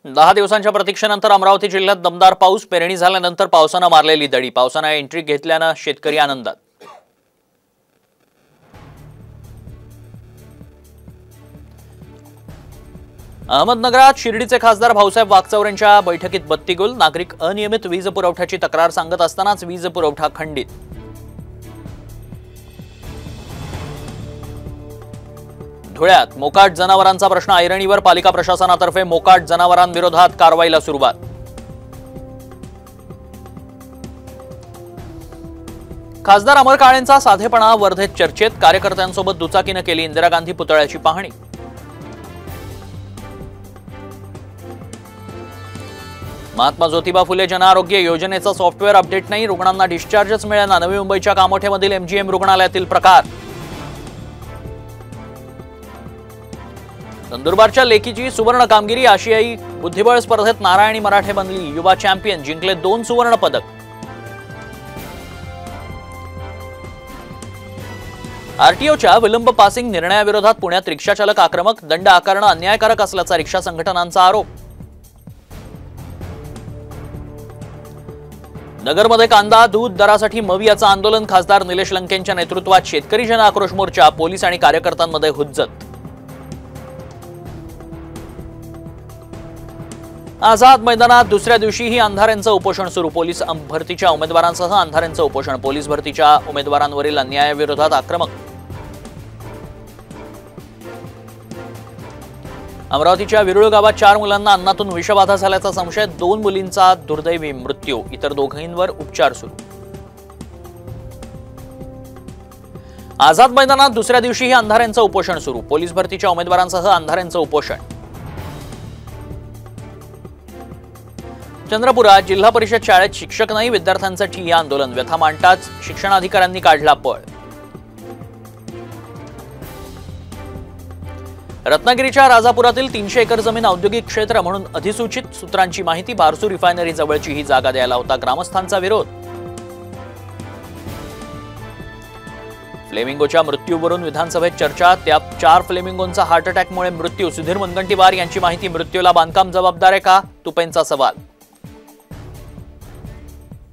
10 दिवसांच्या प्रतीक्षेनंतर अमरावती जिल्ह्यात दमदार पाऊस. पेरणी झाल्यानंतर पावसाने मारलेली दडी. पावसाने एंट्री घेतल्याने शेतकरी आनंदात. अहमदनगरात शिर्डीचे खासदार भाऊसाहेब वागचौरेंच्या बैठकीत बत्तीगुल. नागरिक अनियमित वीज पुरवठ्याची तक्रार सांगत असतानाच वीज पुरवठा खंडित. धुळ्यात मोकाट जनावरांचा प्रश्न ऐरणीवर. पालिका प्रशासनातर्फे मोकाट जनावरांविरोधात कारवाईला सुरुवात. खासदार अमर काळेंचा साधेपणा वर्धेत चर्चेत. कार्यकर्त्यांसोबत दुचाकीने केली इंदिरा गांधी पुतळ्याची पाहणी. महात्मा ज्योतिबा फुले जन आरोग्य योजनेचा सॉफ्टवेअर अपडेट नाही. रुग्णांना डिस्चार्जच मिळेना. नवी मुंबईच्या कामोठ्यामधील एमजीएम रुग्णालयातील प्रकार. नंदुरबारच्या लेकीची सुवर्ण कामगिरी. आशियाई बुद्धिबळ स्पर्धेत नारायणी मराठे बनली युवा चॅम्पियन. जिंकले 2 सुवर्ण पदक. आरटीओच्या विलंब पासिंग निर्णयाविरोधात पुण्यात रिक्षाचालक आक्रमक. दंड आकारणं अन्यायकारक असल्याचा रिक्षा संघटनांचा आरोप. नगरमध्ये कांदा दूध दरासाठी मवियाचं आंदोलन. खासदार निलेश लंकेंच्या नेतृत्वात शेतकरी जन आक्रोश मोर्चा. पोलीस आणि कार्यकर्त्यांमध्ये हुज्जत. आझाद मैदानात दुसऱ्या दिवशीही अंधाऱ्यांचं उपोषण सुरू. पोलीस भरतीच्या उमेदवारांसह अंधाऱ्यांचं उपोषण. पोलीस भरतीच्या उमेदवारांवरील अन्यायाविरोधात आक्रमक. अमरावतीच्या विरुळ गावात 4 मुलांना अन्नातून विषबाधा झाल्याचा संशय. 2 मुलींचा दुर्दैवी मृत्यू. इतर दोघांवर उपचार सुरू. आझाद मैदानात दुसऱ्या दिवशीही अंधाऱ्यांचं उपोषण सुरू. पोलीस भरतीच्या उमेदवारांसह अंधाऱ्यांचं उपोषण. चंद्रपुरात जिल्हा परिषद शाळेत शिक्षक नाही. विद्यार्थ्यांचं ठिय्या आंदोलन. व्यथा मांडताच शिक्षणाधिकाऱ्यांनी काढला पळ. रत्नागिरीच्या राजापुरातील 300 एकर जमीन औद्योगिक क्षेत्र म्हणून अधिसूचित. सूत्रांची माहिती. बारसू रिफायनरी जवळची ही जागा द्यायला होता ग्रामस्थांचा विरोध. फ्लेमिंगोच्या मृत्यूवरून विधानसभेत चर्चा. त्या 4 फ्लेमिंगोंचा हार्ट अटॅकमुळे मृत्यू. सुधीर मुनगंटीवार यांची माहिती. मृत्यूला बांधकाम जबाबदार आहे का? तुपेंचा सवाल.